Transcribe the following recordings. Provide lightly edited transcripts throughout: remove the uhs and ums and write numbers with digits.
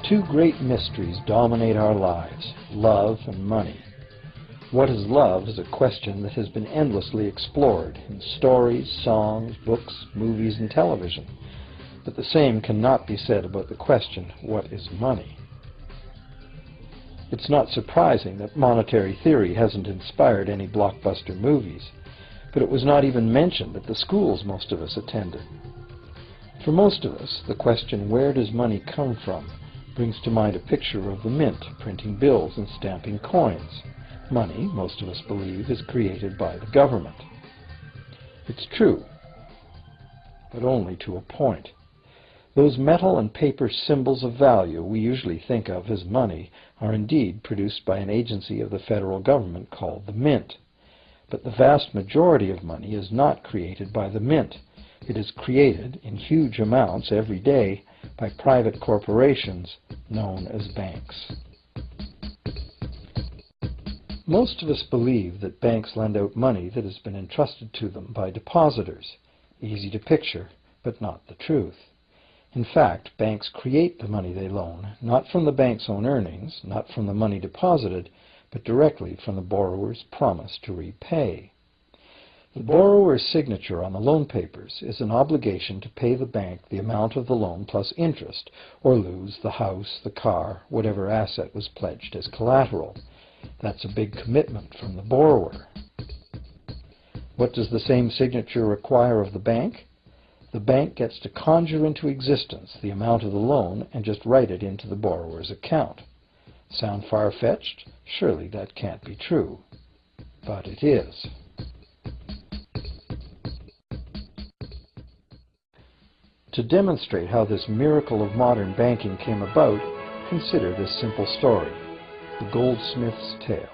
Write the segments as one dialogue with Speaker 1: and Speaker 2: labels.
Speaker 1: Two great mysteries dominate our lives: love and money. What is love is a question that has been endlessly explored in stories, songs, books, movies, and television. But the same cannot be said about the question, what is money? It's not surprising that monetary theory hasn't inspired any blockbuster movies, but it was not even mentioned at the schools most of us attended. For most of us, the question, where does money come from, brings to mind a picture of the mint printing bills and stamping coins. Money, most of us believe, is created by the government. It's true, but only to a point. Those metal and paper symbols of value we usually think of as money are indeed produced by an agency of the federal government called the Mint. But the vast majority of money is not created by the Mint. It is created in huge amounts every day by private corporations known as banks. Most of us believe that banks lend out money that has been entrusted to them by depositors. Easy to picture, but not the truth. In fact, banks create the money they loan, not from the bank's own earnings, not from the money deposited, but directly from the borrower's promise to repay. The borrower's signature on the loan papers is an obligation to pay the bank the amount of the loan plus interest, or lose the house, the car, whatever asset was pledged as collateral. That's a big commitment from the borrower. What does the same signature require of the bank? The bank gets to conjure into existence the amount of the loan and just write it into the borrower's account. Sound far-fetched? Surely that can't be true. But it is. To demonstrate how this miracle of modern banking came about, consider this simple story, the goldsmith's tale.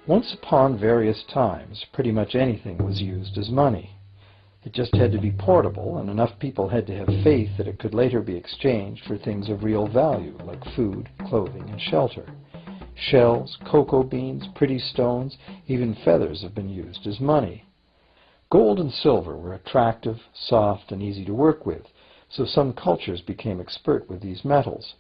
Speaker 1: Once upon various times, pretty much anything was used as money. It just had to be portable, and enough people had to have faith that it could later be exchanged for things of real value, like food, clothing, and shelter. Shells, cocoa beans, pretty stones, even feathers have been used as money. Gold and silver were attractive, soft, and easy to work with, so some cultures became expert with these metals.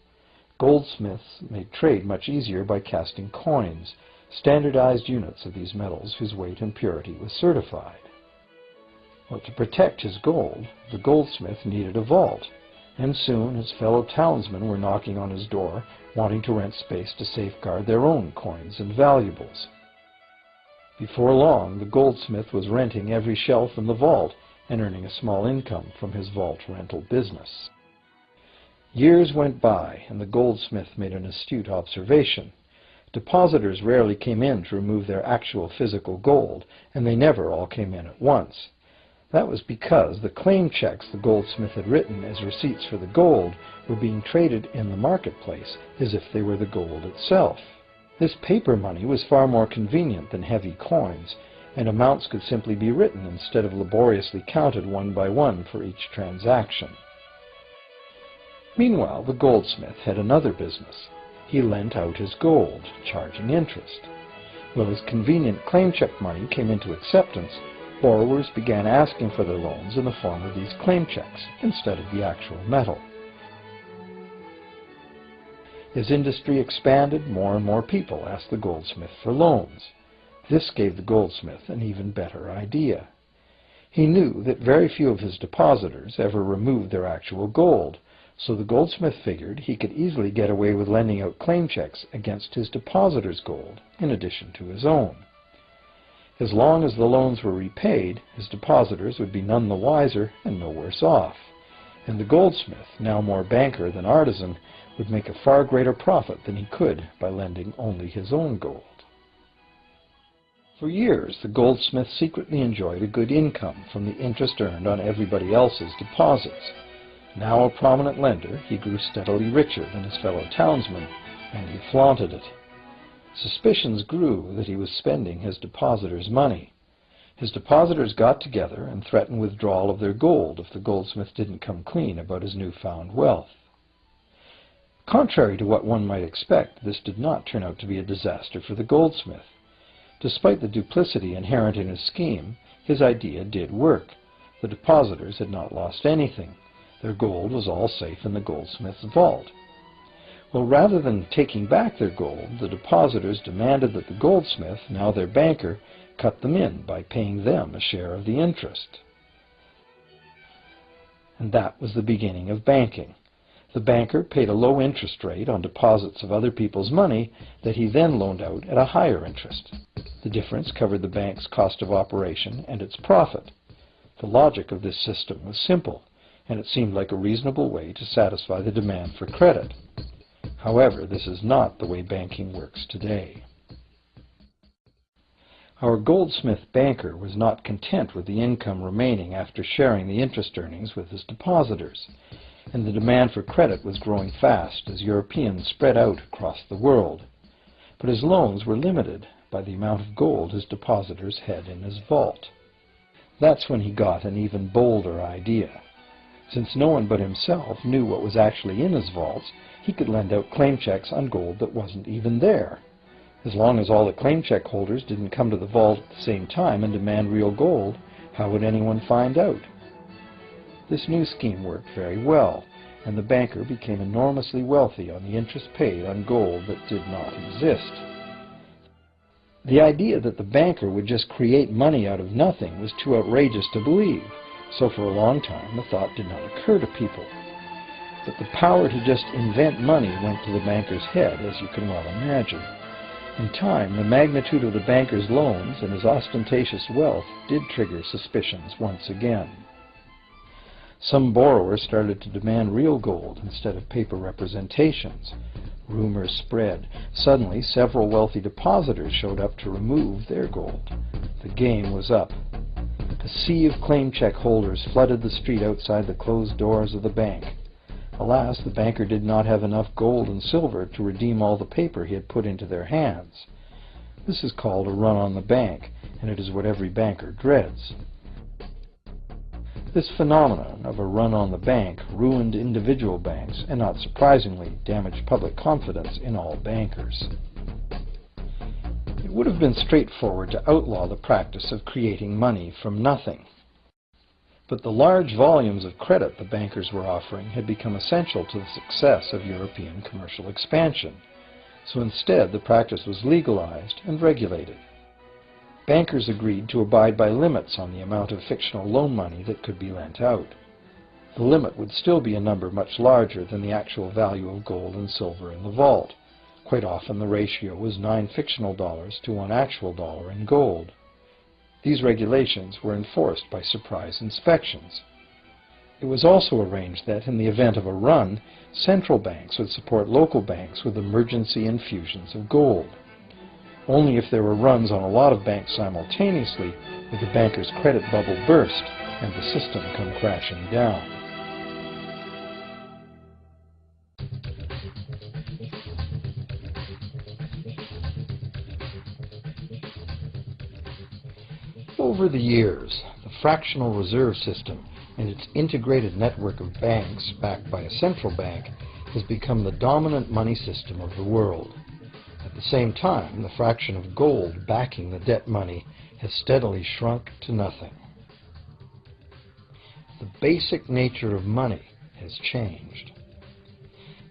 Speaker 1: Goldsmiths made trade much easier by casting coins, standardized units of these metals whose weight and purity was certified. Well, to protect his gold, the goldsmith needed a vault, and soon his fellow townsmen were knocking on his door, wanting to rent space to safeguard their own coins and valuables. Before long, the goldsmith was renting every shelf in the vault and earning a small income from his vault rental business. Years went by, and the goldsmith made an astute observation. Depositors rarely came in to remove their actual physical gold, and they never all came in at once. That was because the claim checks the goldsmith had written as receipts for the gold were being traded in the marketplace as if they were the gold itself. This paper money was far more convenient than heavy coins, and amounts could simply be written instead of laboriously counted one by one for each transaction. Meanwhile, the goldsmith had another business. He lent out his gold, charging interest. Well, as convenient claim check money came into acceptance, borrowers began asking for their loans in the form of these claim checks instead of the actual metal. As industry expanded, more and more people asked the goldsmith for loans. This gave the goldsmith an even better idea. He knew that very few of his depositors ever removed their actual gold, so the goldsmith figured he could easily get away with lending out claim checks against his depositors' gold, in addition to his own. As long as the loans were repaid, his depositors would be none the wiser and no worse off. And the goldsmith, now more banker than artisan, would make a far greater profit than he could by lending only his own gold. For years, the goldsmith secretly enjoyed a good income from the interest earned on everybody else's deposits. Now a prominent lender, he grew steadily richer than his fellow townsmen, and he flaunted it. Suspicions grew that he was spending his depositors' money. His depositors got together and threatened withdrawal of their gold if the goldsmith didn't come clean about his newfound wealth. Contrary to what one might expect, this did not turn out to be a disaster for the goldsmith. Despite the duplicity inherent in his scheme, his idea did work. The depositors had not lost anything. Their gold was all safe in the goldsmith's vault. Well, rather than taking back their gold, the depositors demanded that the goldsmith, now their banker, cut them in by paying them a share of the interest. And that was the beginning of banking. The banker paid a low interest rate on deposits of other people's money that he then loaned out at a higher interest. The difference covered the bank's cost of operation and its profit. The logic of this system was simple, and it seemed like a reasonable way to satisfy the demand for credit. However, this is not the way banking works today. Our goldsmith banker was not content with the income remaining after sharing the interest earnings with his depositors, and the demand for credit was growing fast as Europeans spread out across the world. But his loans were limited by the amount of gold his depositors had in his vault. That's when he got an even bolder idea. Since no one but himself knew what was actually in his vaults, he could lend out claim checks on gold that wasn't even there. As long as all the claim check holders didn't come to the vault at the same time and demand real gold, how would anyone find out? This new scheme worked very well, and the banker became enormously wealthy on the interest paid on gold that did not exist. The idea that the banker would just create money out of nothing was too outrageous to believe, so for a long time the thought did not occur to people. But the power to just invent money went to the banker's head, as you can well imagine. In time, the magnitude of the banker's loans and his ostentatious wealth did trigger suspicions once again. Some borrowers started to demand real gold instead of paper representations. Rumors spread. Suddenly, several wealthy depositors showed up to remove their gold. The game was up. A sea of claim check holders flooded the street outside the closed doors of the bank. Alas, the banker did not have enough gold and silver to redeem all the paper he had put into their hands. This is called a run on the bank, and it is what every banker dreads. This phenomenon of a run on the bank ruined individual banks and, not surprisingly, damaged public confidence in all bankers. It would have been straightforward to outlaw the practice of creating money from nothing. But the large volumes of credit the bankers were offering had become essential to the success of European commercial expansion. So instead, the practice was legalized and regulated. Bankers agreed to abide by limits on the amount of fictional loan money that could be lent out. The limit would still be a number much larger than the actual value of gold and silver in the vault. Quite often the ratio was 9 fictional dollars to 1 actual dollar in gold. These regulations were enforced by surprise inspections. It was also arranged that, in the event of a run, central banks would support local banks with emergency infusions of gold. Only if there were runs on a lot of banks simultaneously would the banker's credit bubble burst and the system come crashing down. Over the years, the fractional reserve system and its integrated network of banks backed by a central bank has become the dominant money system of the world. At the same time, the fraction of gold backing the debt money has steadily shrunk to nothing. The basic nature of money has changed.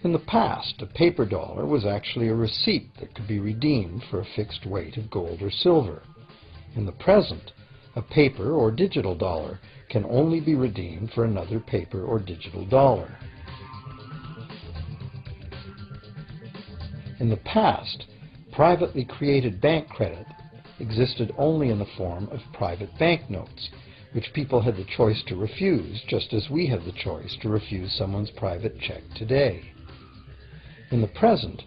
Speaker 1: In the past, a paper dollar was actually a receipt that could be redeemed for a fixed weight of gold or silver. In the present, a paper or digital dollar can only be redeemed for another paper or digital dollar. In the past, privately created bank credit existed only in the form of private banknotes, which people had the choice to refuse, just as we have the choice to refuse someone's private check today. In the present,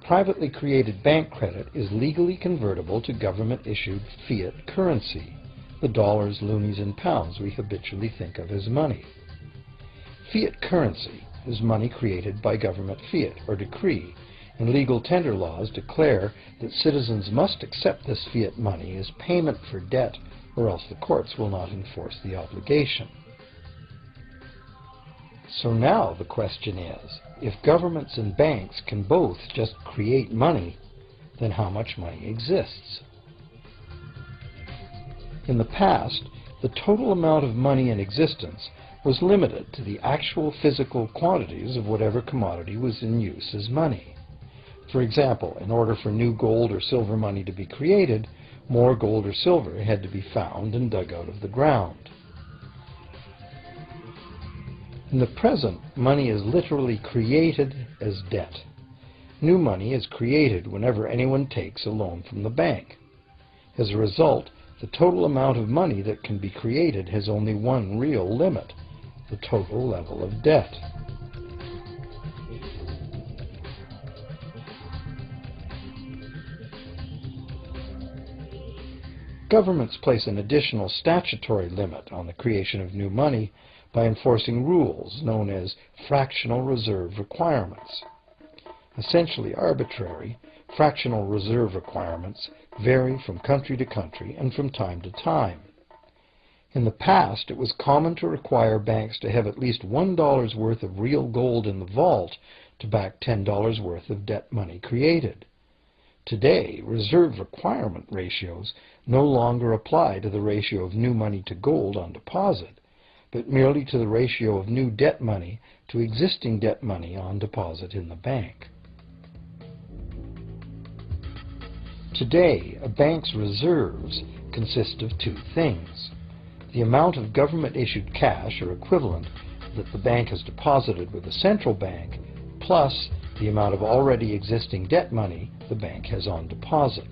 Speaker 1: privately created bank credit is legally convertible to government-issued fiat currency, the dollars, loonies, and pounds we habitually think of as money. Fiat currency is money created by government fiat or decree, and legal tender laws declare that citizens must accept this fiat money as payment for debt, or else the courts will not enforce the obligation. So now the question is, if governments and banks can both just create money, then how much money exists? In the past, the total amount of money in existence was limited to the actual physical quantities of whatever commodity was in use as money. For example, in order for new gold or silver money to be created, more gold or silver had to be found and dug out of the ground. In the present, money is literally created as debt. New money is created whenever anyone takes a loan from the bank. As a result, the total amount of money that can be created has only one real limit: the total level of debt. Governments place an additional statutory limit on the creation of new money by enforcing rules known as fractional reserve requirements. Essentially arbitrary, fractional reserve requirements vary from country to country and from time to time. In the past, it was common to require banks to have at least $1 worth of real gold in the vault to back $10 worth of debt money created. Today, reserve requirement ratios no longer apply to the ratio of new money to gold on deposit, but merely to the ratio of new debt money to existing debt money on deposit in the bank. Today, a bank's reserves consist of two things: the amount of government-issued cash or equivalent that the bank has deposited with the central bank, plus the amount of already existing debt money the bank has on deposit.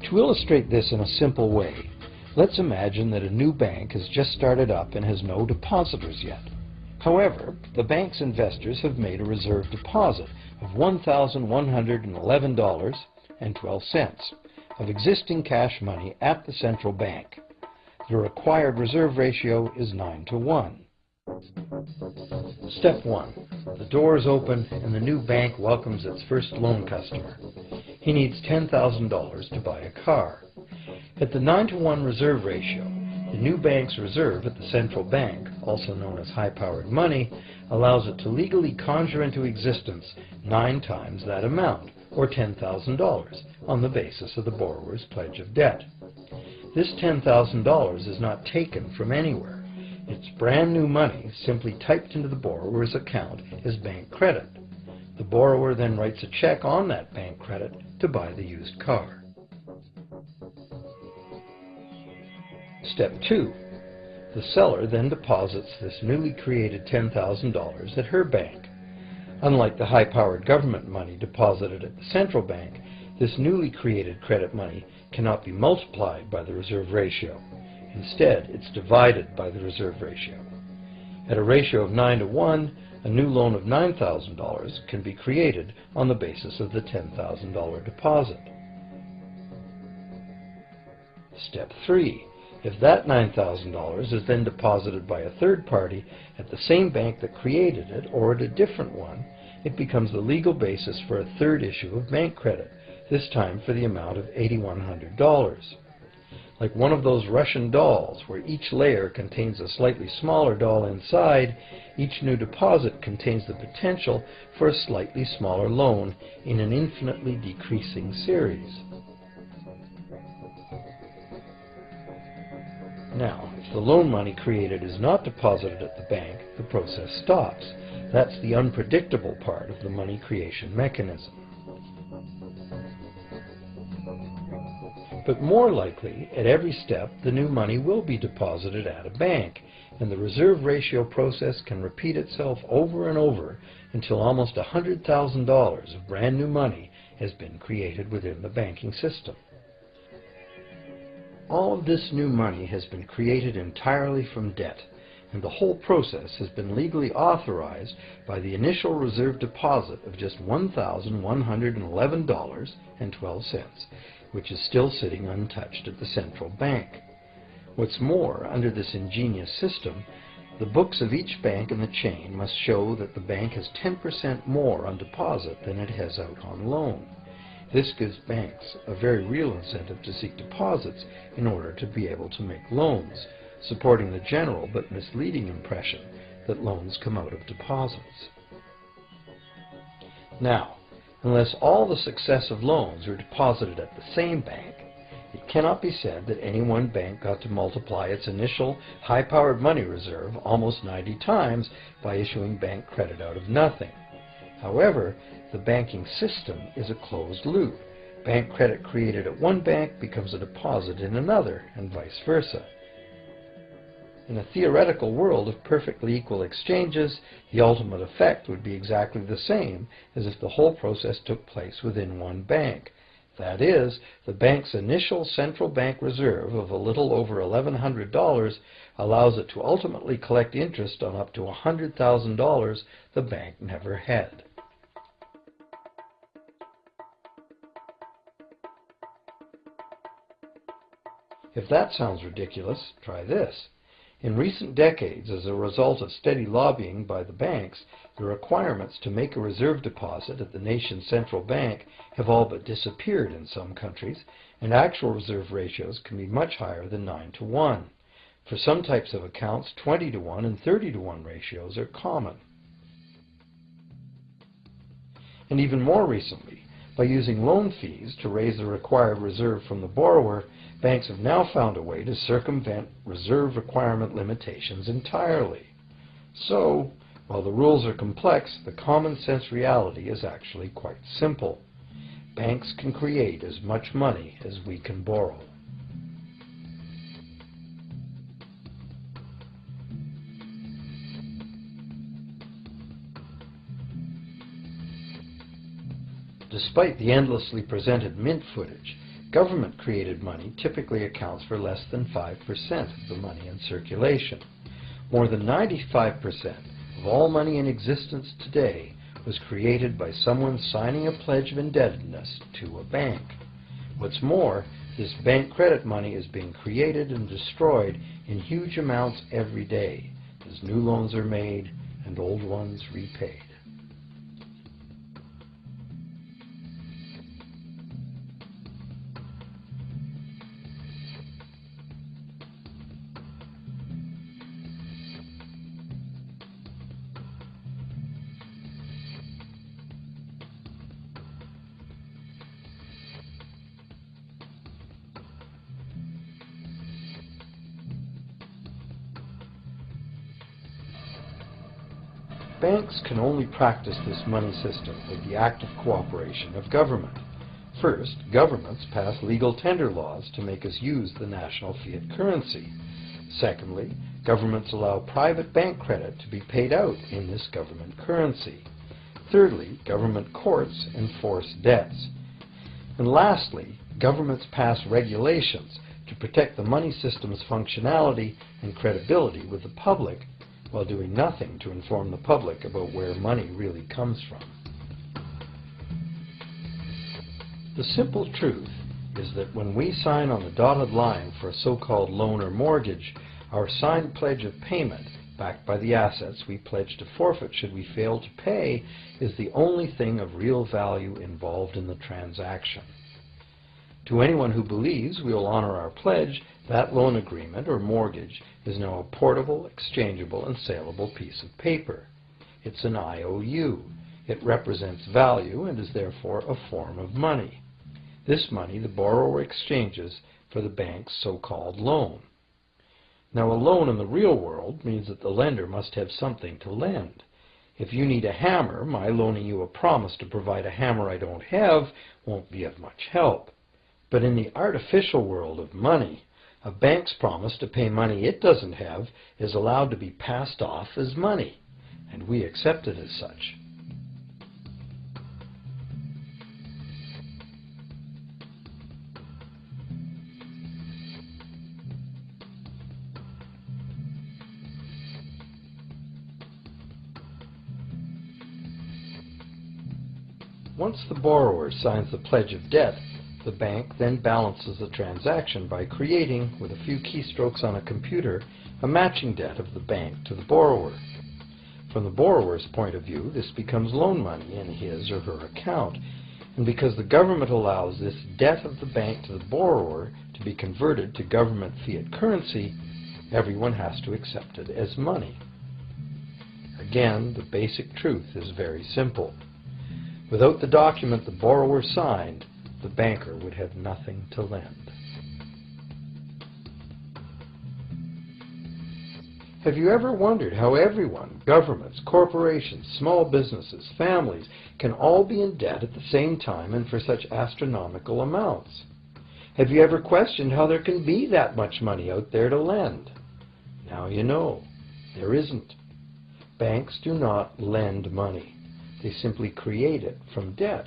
Speaker 1: To illustrate this in a simple way, let's imagine that a new bank has just started up and has no depositors yet. However, the bank's investors have made a reserve deposit of $1,111.12 of existing cash money at the central bank. The required reserve ratio is 9-to-1. Step 1. The doors open and the new bank welcomes its first loan customer. He needs $10,000 to buy a car. At the 9-to-1 reserve ratio, the new bank's reserve at the central bank, also known as high-powered money, allows it to legally conjure into existence 9 times that amount, or $10,000, on the basis of the borrower's pledge of debt. This $10,000 is not taken from anywhere. It's brand new money simply typed into the borrower's account as bank credit. The borrower then writes a check on that bank credit to buy the used car. Step 2. The seller then deposits this newly created $10,000 at her bank. Unlike the high-powered government money deposited at the central bank, this newly created credit money cannot be multiplied by the reserve ratio. Instead, it's divided by the reserve ratio. At a ratio of 9-to-1, a new loan of $9,000 can be created on the basis of the $10,000 deposit. Step 3. If that $9,000 is then deposited by a third party at the same bank that created it or at a different one, it becomes the legal basis for a third issue of bank credit, this time for the amount of $8,100. Like one of those Russian dolls, where each layer contains a slightly smaller doll inside, each new deposit contains the potential for a slightly smaller loan in an infinitely decreasing series. Now, if the loan money created is not deposited at the bank, the process stops. That's the unpredictable part of the money creation mechanism. But more likely, at every step, the new money will be deposited at a bank, and the reserve ratio process can repeat itself over and over until almost $100,000 of brand new money has been created within the banking system. All of this new money has been created entirely from debt, and the whole process has been legally authorized by the initial reserve deposit of just $1,111.12, which is still sitting untouched at the central bank. What's more, under this ingenious system, the books of each bank in the chain must show that the bank has 10% more on deposit than it has out on loan. This gives banks a very real incentive to seek deposits in order to be able to make loans, supporting the general but misleading impression that loans come out of deposits. Now, unless all the successive loans are deposited at the same bank, It cannot be said that any one bank got to multiply its initial high-powered money reserve almost 90 times by issuing bank credit out of nothing. However, the banking system is a closed loop. Bank credit created at one bank becomes a deposit in another, and vice versa. In a theoretical world of perfectly equal exchanges, the ultimate effect would be exactly the same as if the whole process took place within one bank. That is, the bank's initial central bank reserve of a little over $1,100 allows it to ultimately collect interest on up to $100,000 the bank never had. If that sounds ridiculous, try this. In recent decades, as a result of steady lobbying by the banks, the requirements to make a reserve deposit at the nation's central bank have all but disappeared in some countries, and actual reserve ratios can be much higher than 9-to-1. For some types of accounts, 20-to-1 and 30-to-1 ratios are common. And even more recently, by using loan fees to raise the required reserve from the borrower, banks have now found a way to circumvent reserve requirement limitations entirely. So, while the rules are complex, the common sense reality is actually quite simple. Banks can create as much money as we can borrow. Despite the endlessly presented mint footage, government-created money typically accounts for less than 5% of the money in circulation. More than 95% of all money in existence today was created by someone signing a pledge of indebtedness to a bank. What's more, this bank credit money is being created and destroyed in huge amounts every day, as new loans are made and old ones repaid. Banks can only practice this money system with the active cooperation of government. First, governments pass legal tender laws to make us use the national fiat currency. Secondly, governments allow private bank credit to be paid out in this government currency. Thirdly, government courts enforce debts. And lastly, governments pass regulations to protect the money system's functionality and credibility with the public, while doing nothing to inform the public about where money really comes from. The simple truth is that when we sign on the dotted line for a so-called loan or mortgage, our signed pledge of payment, backed by the assets we pledge to forfeit should we fail to pay, is the only thing of real value involved in the transaction. To anyone who believes we will honor our pledge, that loan agreement or mortgage is now a portable, exchangeable, and saleable piece of paper. It's an IOU. It represents value and is therefore a form of money. This money the borrower exchanges for the bank's so-called loan. Now, a loan in the real world means that the lender must have something to lend. If you need a hammer, my loaning you a promise to provide a hammer I don't have won't be of much help. But in the artificial world of money, a bank's promise to pay money it doesn't have is allowed to be passed off as money, and we accept it as such. Once the borrower signs the pledge of debt, the bank then balances the transaction by creating, with a few keystrokes on a computer, a matching debt of the bank to the borrower. From the borrower's point of view, this becomes loan money in his or her account, and because the government allows this debt of the bank to the borrower to be converted to government fiat currency, everyone has to accept it as money. Again, the basic truth is very simple. Without the document the borrower signed, the banker would have nothing to lend. Have you ever wondered how everyone, governments, corporations, small businesses, families, can all be in debt at the same time and for such astronomical amounts? Have you ever questioned how there can be that much money out there to lend? Now you know. There isn't. Banks do not lend money. They simply create it from debt.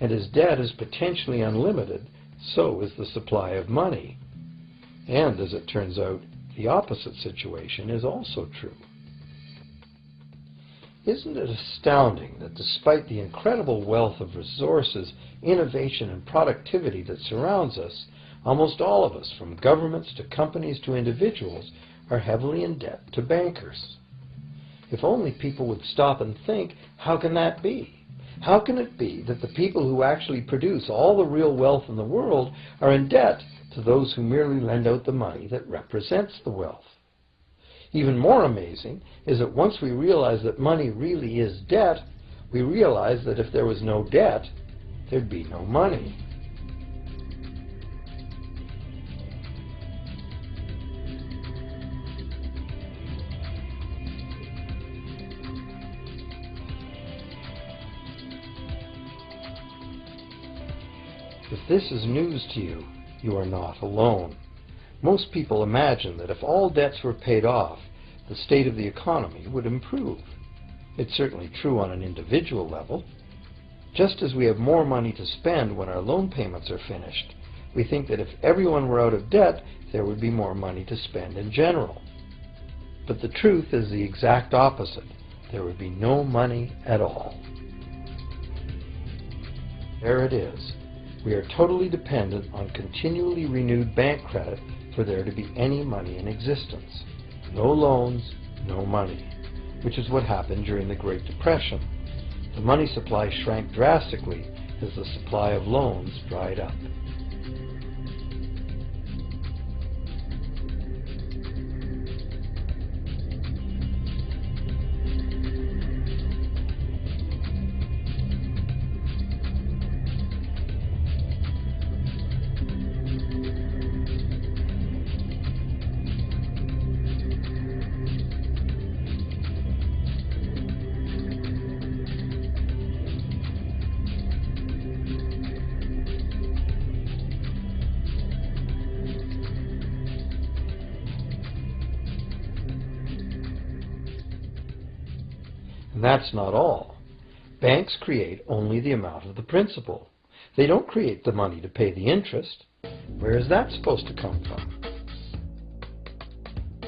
Speaker 1: And as debt is potentially unlimited, so is the supply of money. And as it turns out, the opposite situation is also true. Isn't it astounding that despite the incredible wealth of resources, innovation, and productivity that surrounds us, almost all of us, from governments to companies to individuals, are heavily in debt to bankers? If only people would stop and think, how can that be? How can it be that the people who actually produce all the real wealth in the world are in debt to those who merely lend out the money that represents the wealth? Even more amazing is that once we realize that money really is debt, we realize that if there was no debt, there'd be no money. If this is news to you, you are not alone. Most people imagine that if all debts were paid off, the state of the economy would improve. It's certainly true on an individual level. Just as we have more money to spend when our loan payments are finished, we think that if everyone were out of debt, there would be more money to spend in general. But the truth is the exact opposite. There would be no money at all. There it is. We are totally dependent on continually renewed bank credit for there to be any money in existence. No loans, no money, which is what happened during the Great Depression. The money supply shrank drastically as the supply of loans dried up. And that's not all. Banks create only the amount of the principal. They don't create the money to pay the interest. Where is that supposed to come from?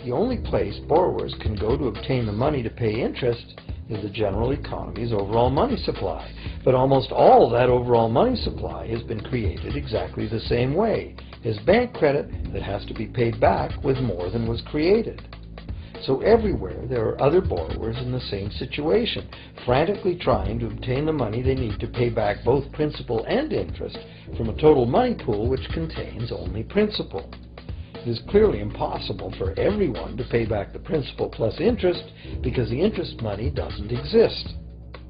Speaker 1: The only place borrowers can go to obtain the money to pay interest is the general economy's overall money supply. But almost all that overall money supply has been created exactly the same way, as bank credit that has to be paid back with more than was created. So everywhere there are other borrowers in the same situation, frantically trying to obtain the money they need to pay back both principal and interest from a total money pool which contains only principal. It is clearly impossible for everyone to pay back the principal plus interest because the interest money doesn't exist.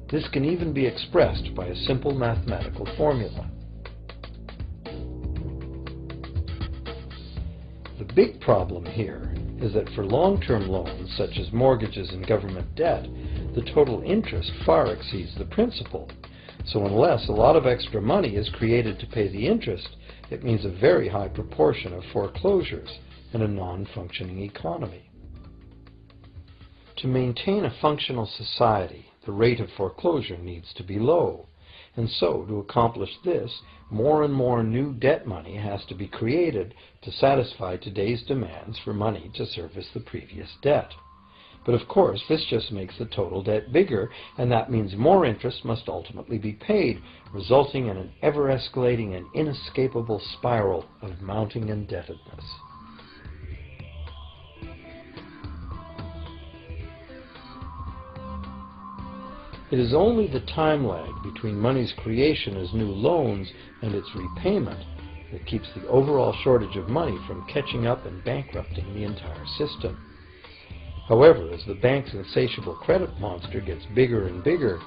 Speaker 1: This can even be expressed by a simple mathematical formula. The big problem here is that for long-term loans, such as mortgages and government debt, the total interest far exceeds the principal. So unless a lot of extra money is created to pay the interest, it means a very high proportion of foreclosures and a non-functioning economy. To maintain a functional society, the rate of foreclosure needs to be low. And so, to accomplish this, more and more new debt money has to be created to satisfy today's demands for money to service the previous debt. But of course, this just makes the total debt bigger, and that means more interest must ultimately be paid, resulting in an ever-escalating and inescapable spiral of mounting indebtedness. It is only the time lag between money's creation as new loans and its repayment that keeps the overall shortage of money from catching up and bankrupting the entire system. However, as the bank's insatiable credit monster gets bigger and bigger,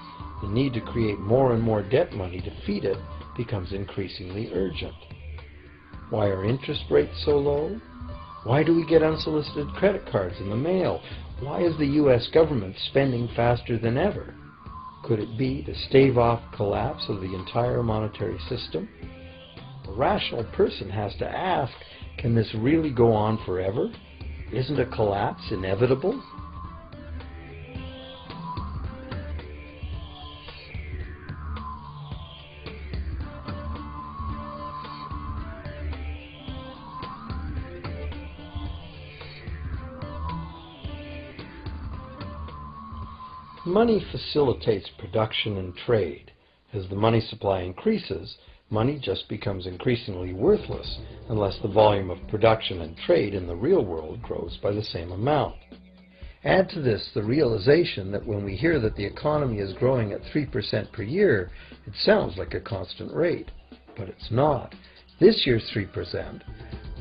Speaker 1: the need to create more and more debt money to feed it becomes increasingly urgent. Why are interest rates so low? Why do we get unsolicited credit cards in the mail? Why is the U.S. government spending faster than ever? Could it be to stave off collapse of the entire monetary system? A rational person has to ask, can this really go on forever? Isn't a collapse inevitable? Money facilitates production and trade. As the money supply increases, money just becomes increasingly worthless unless the volume of production and trade in the real world grows by the same amount. Add to this the realization that when we hear that the economy is growing at 3% per year, it sounds like a constant rate, but it's not. This year's 3%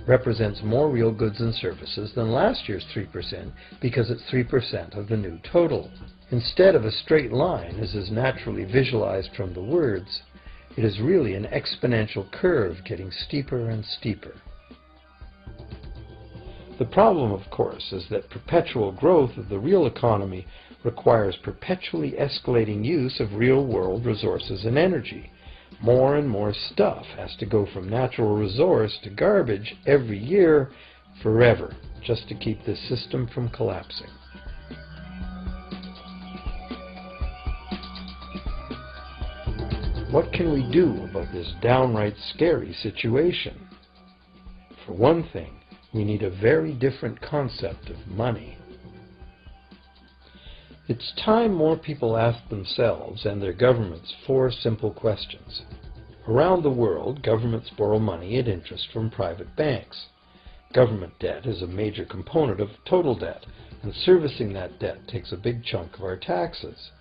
Speaker 1: represents more real goods and services than last year's 3% because it's 3% of the new total. Instead of a straight line, as is naturally visualized from the words, it is really an exponential curve getting steeper and steeper. The problem, of course, is that perpetual growth of the real economy requires perpetually escalating use of real-world resources and energy. More and more stuff has to go from natural resource to garbage every year, forever, just to keep this system from collapsing. What can we do about this downright scary situation? For one thing, we need a very different concept of money. It's time more people ask themselves and their governments 4 simple questions. Around the world, governments borrow money at interest from private banks. Government debt is a major component of total debt, and servicing that debt takes a big chunk of our taxes.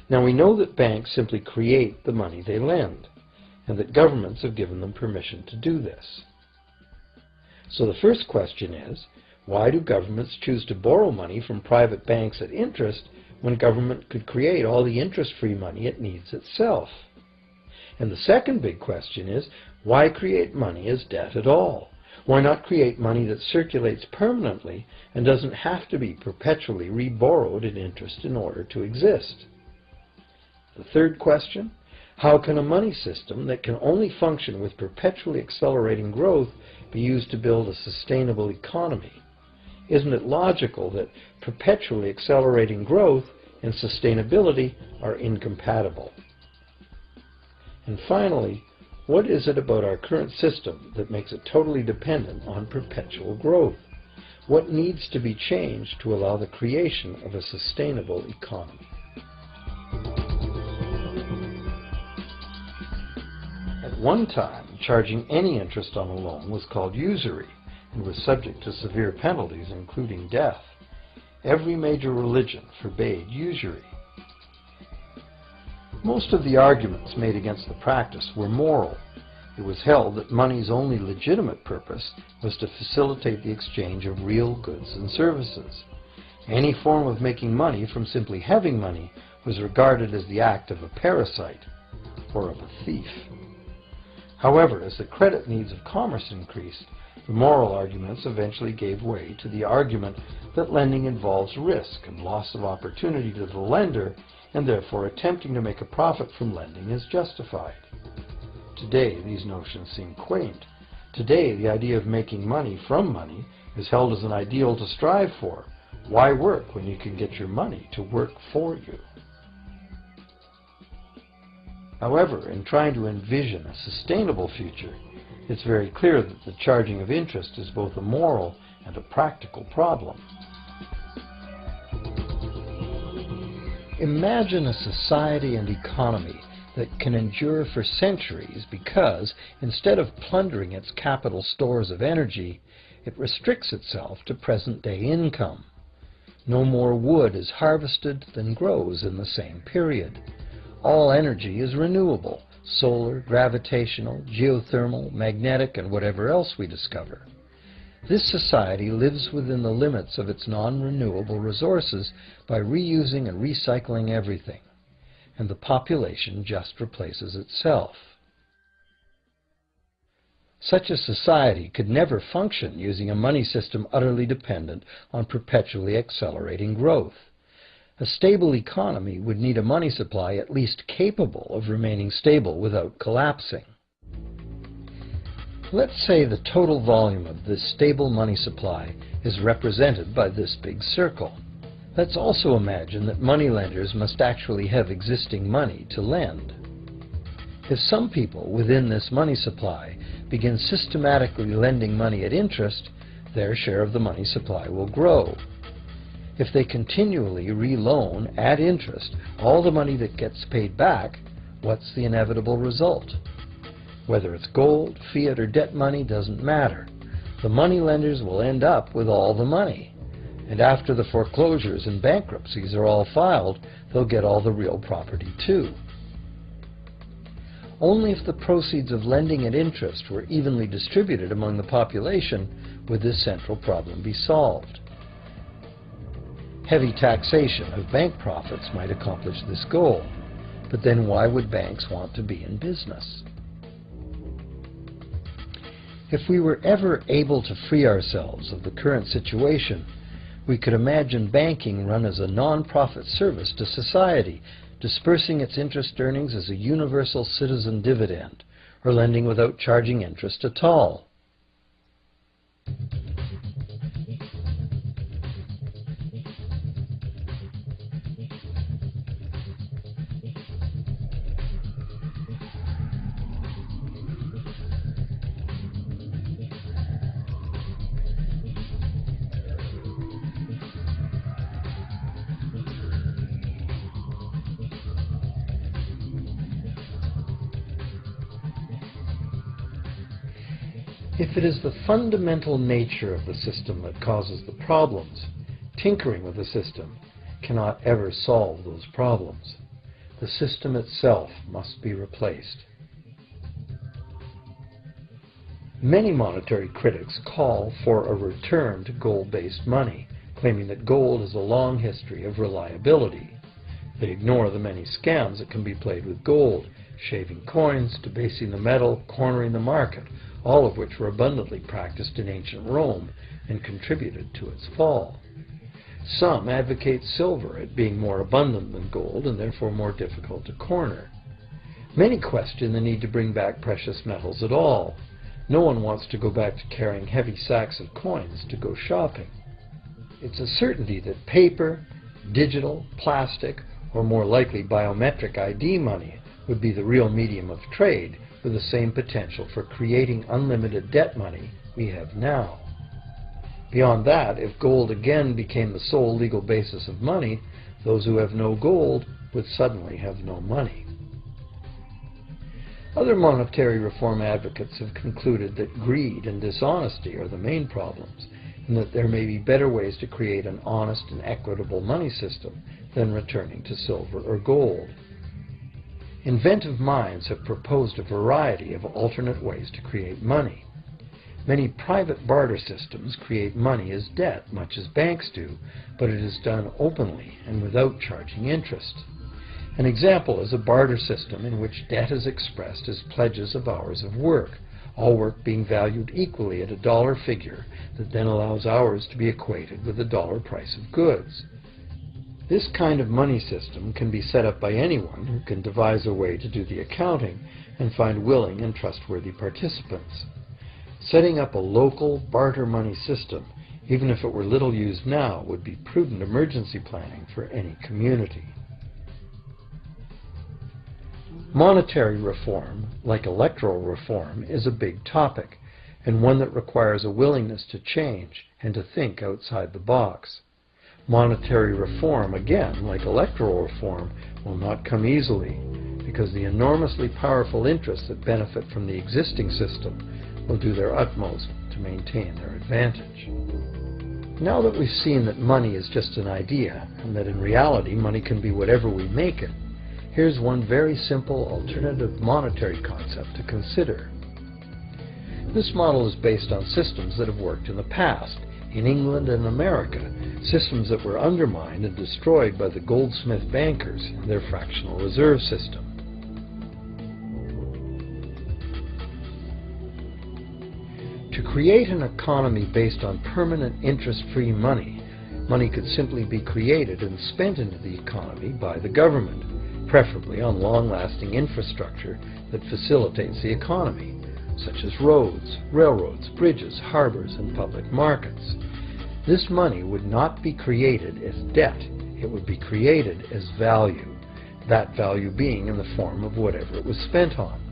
Speaker 1: Now we know that banks simply create the money they lend, and that governments have given them permission to do this. So the first question is, why do governments choose to borrow money from private banks at interest when government could create all the interest-free money it needs itself? And the second big question is, why create money as debt at all? Why not create money that circulates permanently and doesn't have to be perpetually reborrowed at interest in order to exist? The third question, how can a money system that can only function with perpetually accelerating growth be used to build a sustainable economy? Isn't it logical that perpetually accelerating growth and sustainability are incompatible? And finally, what is it about our current system that makes it totally dependent on perpetual growth? What needs to be changed to allow the creation of a sustainable economy? At one time, charging any interest on a loan was called usury and was subject to severe penalties, including death. Every major religion forbade usury. Most of the arguments made against the practice were moral. It was held that money's only legitimate purpose was to facilitate the exchange of real goods and services. Any form of making money from simply having money was regarded as the act of a parasite or of a thief. However, as the credit needs of commerce increased, the moral arguments eventually gave way to the argument that lending involves risk and loss of opportunity to the lender, and therefore attempting to make a profit from lending is justified. Today, these notions seem quaint. Today, the idea of making money from money is held as an ideal to strive for. Why work when you can get your money to work for you? However, in trying to envision a sustainable future, it's very clear that the charging of interest is both a moral and a practical problem. Imagine a society and economy that can endure for centuries because, instead of plundering its capital stores of energy, it restricts itself to present-day income. No more wood is harvested than grows in the same period. All energy is renewable, solar, gravitational, geothermal, magnetic, and whatever else we discover. This society lives within the limits of its non-renewable resources by reusing and recycling everything, and the population just replaces itself. Such a society could never function using a money system utterly dependent on perpetually accelerating growth. A stable economy would need a money supply at least capable of remaining stable without collapsing. Let's say the total volume of this stable money supply is represented by this big circle. Let's also imagine that moneylenders must actually have existing money to lend. If some people within this money supply begin systematically lending money at interest, their share of the money supply will grow. If they continually reloan at interest all the money that gets paid back, what's the inevitable result? Whether it's gold, fiat, or debt money doesn't matter. The moneylenders will end up with all the money. And after the foreclosures and bankruptcies are all filed, they'll get all the real property too. Only if the proceeds of lending at interest were evenly distributed among the population would this central problem be solved. Heavy taxation of bank profits might accomplish this goal, but then why would banks want to be in business? If we were ever able to free ourselves of the current situation, we could imagine banking run as a non-profit service to society, dispersing its interest earnings as a universal citizen dividend, or lending without charging interest at all. If it is the fundamental nature of the system that causes the problems, tinkering with the system cannot ever solve those problems. The system itself must be replaced. Many monetary critics call for a return to gold-based money, claiming that gold has a long history of reliability. They ignore the many scams that can be played with gold, shaving coins, debasing the metal, cornering the market, all of which were abundantly practiced in ancient Rome and contributed to its fall. Some advocate silver as being more abundant than gold and therefore more difficult to corner. Many question the need to bring back precious metals at all. No one wants to go back to carrying heavy sacks of coins to go shopping. It's a certainty that paper, digital, plastic, or more likely biometric ID money would be the real medium of trade, with the same potential for creating unlimited debt money we have now. Beyond that, if gold again became the sole legal basis of money, those who have no gold would suddenly have no money. Other monetary reform advocates have concluded that greed and dishonesty are the main problems, and that there may be better ways to create an honest and equitable money system than returning to silver or gold. Inventive minds have proposed a variety of alternate ways to create money. Many private barter systems create money as debt, much as banks do, but it is done openly and without charging interest. An example is a barter system in which debt is expressed as pledges of hours of work, all work being valued equally at a dollar figure that then allows hours to be equated with the dollar price of goods. This kind of money system can be set up by anyone who can devise a way to do the accounting and find willing and trustworthy participants. Setting up a local barter money system, even if it were little used now, would be prudent emergency planning for any community. Monetary reform, like electoral reform, is a big topic, and one that requires a willingness to change and to think outside the box. Monetary reform, again, like electoral reform, will not come easily, because the enormously powerful interests that benefit from the existing system will do their utmost to maintain their advantage. Now that we've seen that money is just an idea, and that in reality money can be whatever we make it, here's one very simple alternative monetary concept to consider. This model is based on systems that have worked in the past, in England and America, systems that were undermined and destroyed by the goldsmith bankers and their fractional reserve system. create an economy based on permanent interest-free money, money could simply be created and spent into the economy by the government, preferably on long-lasting infrastructure that facilitates the economy, such as roads, railroads, bridges, harbors, and public markets. This money would not be created as debt, it would be created as value, that value being in the form of whatever it was spent on.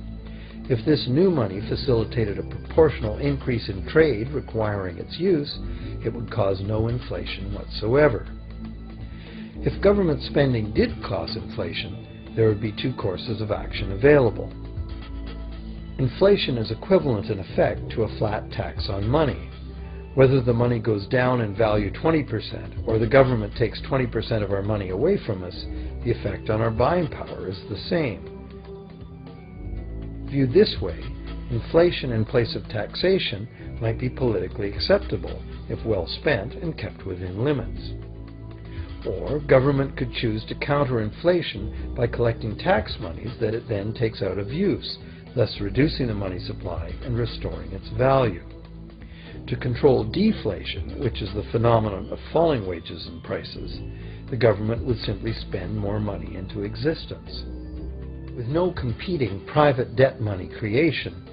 Speaker 1: If this new money facilitated a proportional increase in trade requiring its use, it would cause no inflation whatsoever. If government spending did cause inflation, there would be two courses of action available. Inflation is equivalent in effect to a flat tax on money. Whether the money goes down in value 20% or the government takes 20% of our money away from us, the effect on our buying power is the same. Viewed this way, inflation in place of taxation might be politically acceptable if well spent and kept within limits. Or government could choose to counter inflation by collecting tax monies that it then takes out of use, thus reducing the money supply and restoring its value. To control deflation, which is the phenomenon of falling wages and prices, the government would simply spend more money into existence. With no competing private debt money creation,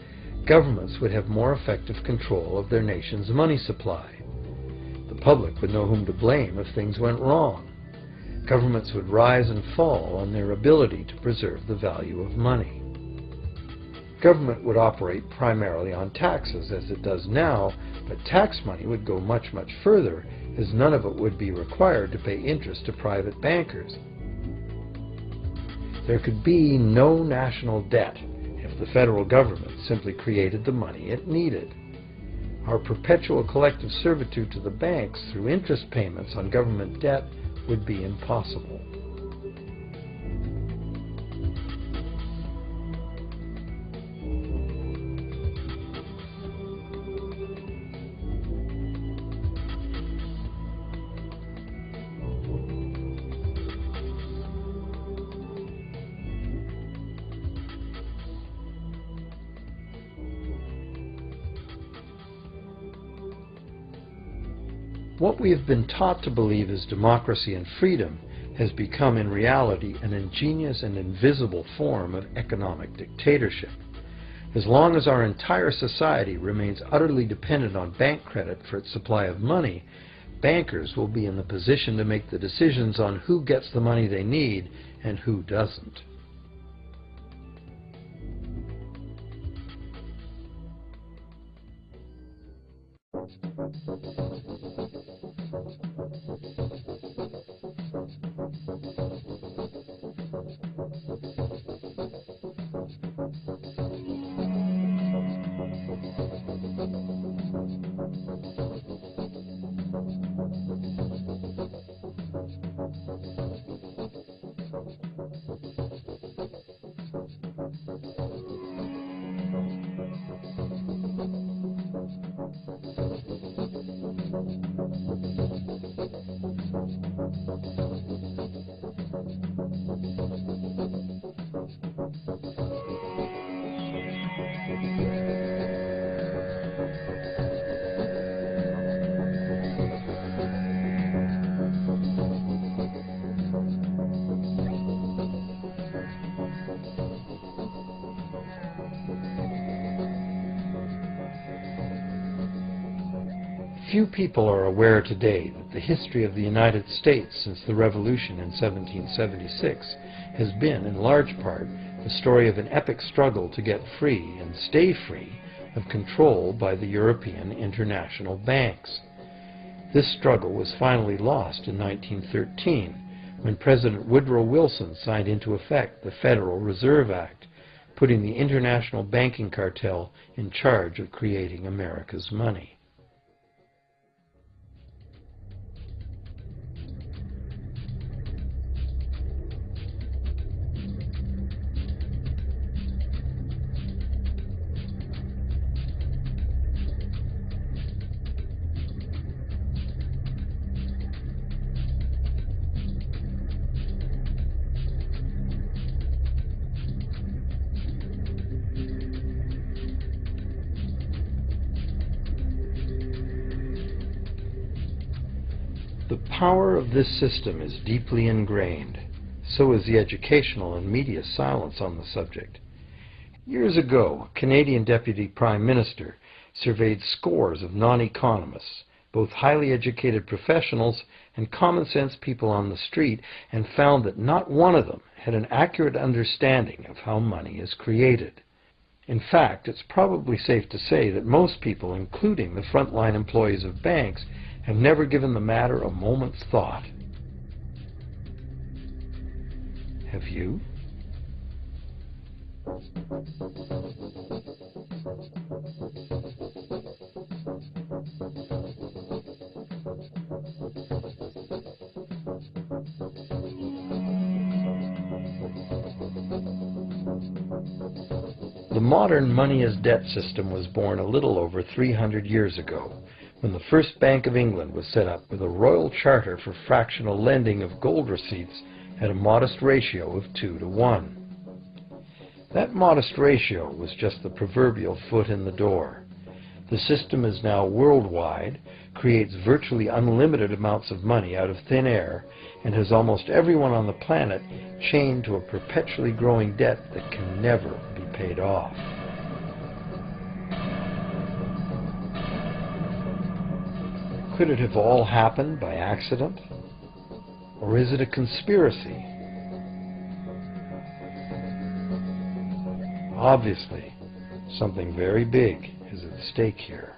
Speaker 1: governments would have more effective control of their nation's money supply. The public would know whom to blame if things went wrong. Governments would rise and fall on their ability to preserve the value of money. Government would operate primarily on taxes, as it does now, but tax money would go much, much further, as none of it would be required to pay interest to private bankers. There could be no national debt if the federal government simply created the money it needed. Our perpetual collective servitude to the banks through interest payments on government debt would be impossible. What we have been taught to believe as democracy and freedom has become in reality an ingenious and invisible form of economic dictatorship. As long as our entire society remains utterly dependent on bank credit for its supply of money, bankers will be in the position to make the decisions on who gets the money they need and who doesn't. Few people are aware today that the history of the United States since the Revolution in 1776 has been, in large part, the story of an epic struggle to get free and stay free of control by the European international banks. This struggle was finally lost in 1913 when President Woodrow Wilson signed into effect the Federal Reserve Act, putting the international banking cartel in charge of creating America's money. The power of this system is deeply ingrained. So is the educational and media silence on the subject. Years ago, a Canadian Deputy Prime Minister surveyed scores of non-economists, both highly educated professionals and common-sense people on the street, and found that not one of them had an accurate understanding of how money is created. In fact, it's probably safe to say that most people, including the frontline employees of banks, have never given the matter a moment's thought. Have you? The modern money-as-debt system was born a little over 300 years ago, when the first Bank of England was set up with a royal charter for fractional lending of gold receipts at a modest ratio of 2 to 1. That modest ratio was just the proverbial foot in the door. The system is now worldwide, creates virtually unlimited amounts of money out of thin air, and has almost everyone on the planet chained to a perpetually growing debt that can never be paid off. Could it have all happened by accident? Or is it a conspiracy? Obviously, something very big is at stake here.